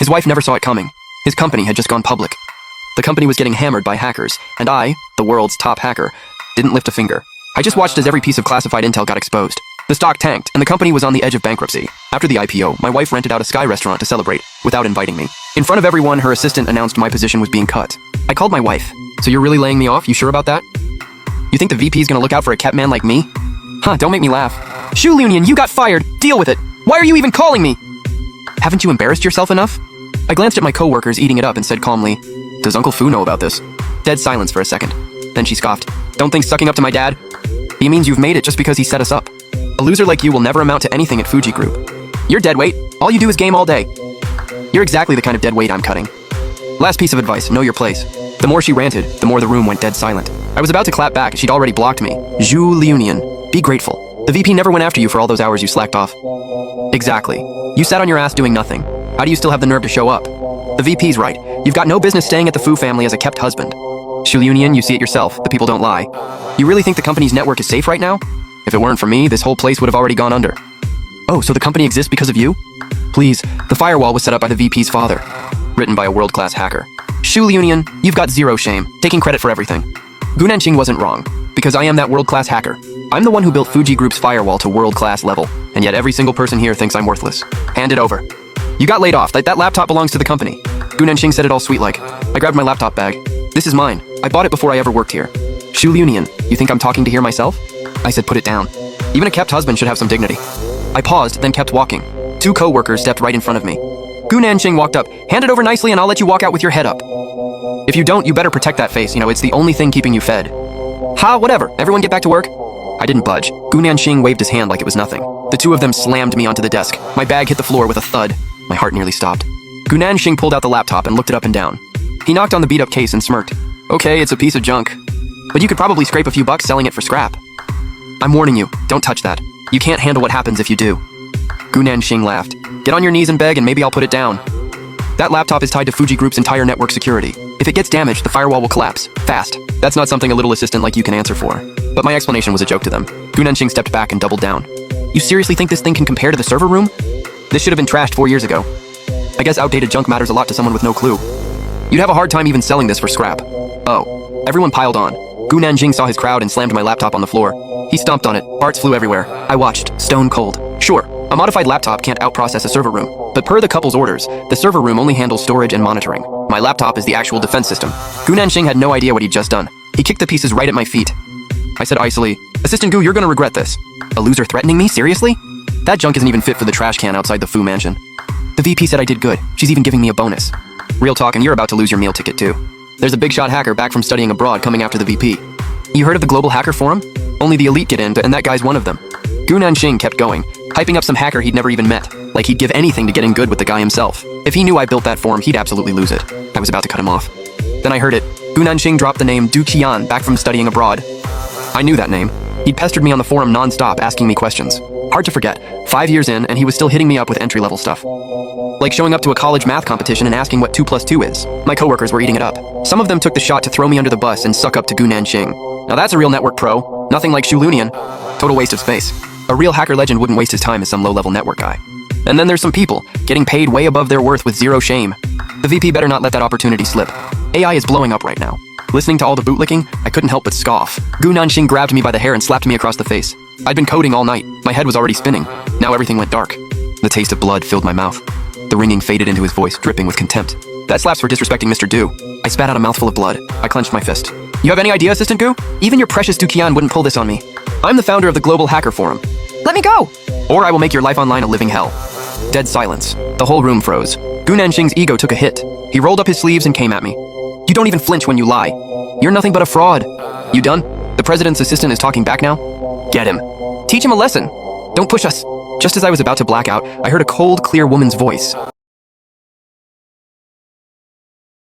His wife never saw it coming. His company had just gone public. The company was getting hammered by hackers, and I, the world's top hacker, didn't lift a finger. I just watched as every piece of classified intel got exposed. The stock tanked, and the company was on the edge of bankruptcy. After the IPO, my wife rented out a Sky restaurant to celebrate, without inviting me. In front of everyone, her assistant announced my position was being cut. I called my wife. So you're really laying me off? You sure about that? You think the VP's gonna look out for a kept man like me? Huh, don't make me laugh. Shoe Union, you got fired! Deal with it! Why are you even calling me? Haven't you embarrassed yourself enough? I glanced at my coworkers eating it up and said calmly, "Does Uncle Fu know about this?" Dead silence for a second. Then she scoffed. "Don't think sucking up to my dad? He means you've made it just because he set us up. A loser like you will never amount to anything at Fuji Group. You're dead weight. All you do is game all day. You're exactly the kind of dead weight I'm cutting. Last piece of advice, know your place." The more she ranted, the more the room went dead silent. I was about to clap back, and she'd already blocked me. Zhu Liunian, be grateful. The VP never went after you for all those hours you slacked off. Exactly. You sat on your ass doing nothing. How do you still have the nerve to show up? The VP's right. You've got no business staying at the Fu family as a kept husband. Zhu Liunian, you see it yourself. The people don't lie. You really think the company's network is safe right now? If it weren't for me, this whole place would have already gone under. Oh, so the company exists because of you? Please, the firewall was set up by the VP's father. Written by a world-class hacker. Zhu Liunian, you've got zero shame, taking credit for everything. Gu Nanqing wasn't wrong, because I am that world-class hacker. I'm the one who built Fuji Group's firewall to world-class level, and yet every single person here thinks I'm worthless. Hand it over. You got laid off. That laptop belongs to the company. Gu Nanqing said it all sweet-like. I grabbed my laptop bag. This is mine. I bought it before I ever worked here. Zhu Liunian, you think I'm talking to hear myself? I said put it down. Even a kept husband should have some dignity. I paused, then kept walking. Two co-workers stepped right in front of me. Gu Nanqing walked up. Hand it over nicely and I'll let you walk out with your head up. If you don't, you better protect that face. It's the only thing keeping you fed. Ha, whatever. Everyone get back to work. I didn't budge. Gu Nanqing waved his hand like it was nothing. The two of them slammed me onto the desk. My bag hit the floor with a thud. My heart nearly stopped. Gu Nanqing pulled out the laptop and looked it up and down. He knocked on the beat-up case and smirked. Okay, it's a piece of junk. But you could probably scrape a few bucks selling it for scrap. I'm warning you, don't touch that. You can't handle what happens if you do. Gu Nanqing laughed. Get on your knees and beg and maybe I'll put it down. That laptop is tied to Fuji Group's entire network security. If it gets damaged, the firewall will collapse. Fast. That's not something a little assistant like you can answer for. But my explanation was a joke to them. Gu Nanqing stepped back and doubled down. You seriously think this thing can compare to the server room? This should have been trashed 4 years ago. I guess outdated junk matters a lot to someone with no clue. You'd have a hard time even selling this for scrap. Oh. Everyone piled on. Gu Nanqing saw his crowd and slammed my laptop on the floor. He stomped on it. Parts flew everywhere. I watched, stone cold. Sure, a modified laptop can't outprocess a server room. But per the couple's orders, the server room only handles storage and monitoring. My laptop is the actual defense system. Gu Nanqing had no idea what he'd just done. He kicked the pieces right at my feet. I said icily, Assistant Gu, you're gonna regret this. A loser threatening me? Seriously? That junk isn't even fit for the trash can outside the Fu mansion. The VP said I did good. She's even giving me a bonus. Real talk, and you're about to lose your meal ticket too. There's a big shot hacker back from studying abroad coming after the VP. You heard of the Global Hacker Forum? Only the elite get in, and that guy's one of them. Gu Nanqing kept going, hyping up some hacker he'd never even met, like he'd give anything to get in good with the guy himself. If he knew I built that forum, he'd absolutely lose it. I was about to cut him off. Then I heard it. Gu Nanqing dropped the name Du Qian back from studying abroad. I knew that name. He'd pestered me on the forum non-stop, asking me questions. Hard to forget, 5 years in, and he was still hitting me up with entry-level stuff. Like showing up to a college math competition and asking what 2 + 2 is. My coworkers were eating it up. Some of them took the shot to throw me under the bus and suck up to Gu Nanqing. Now that's a real network pro. Nothing like Zhu Liunian. Total waste of space. A real hacker legend wouldn't waste his time as some low-level network guy. And then there's some people, getting paid way above their worth with zero shame. The VP better not let that opportunity slip. AI is blowing up right now. Listening to all the bootlicking, I couldn't help but scoff. Gu Nanqing grabbed me by the hair and slapped me across the face. I'd been coding all night. My head was already spinning. Now everything went dark. The taste of blood filled my mouth. The ringing faded into his voice, dripping with contempt. That slaps for disrespecting Mr. Du. I spat out a mouthful of blood. I clenched my fist. You have any idea, Assistant Gu? Even your precious Du Qian wouldn't pull this on me. I'm the founder of the Global Hacker Forum. Let me go! Or I will make your life online a living hell. Dead silence. The whole room froze. Gu Nanqing's ego took a hit. He rolled up his sleeves and came at me. You don't even flinch when you lie. You're nothing but a fraud. You done? The president's assistant is talking back now? Get him. Teach him a lesson. Don't push us. Just as I was about to black out, I heard a cold, clear woman's voice.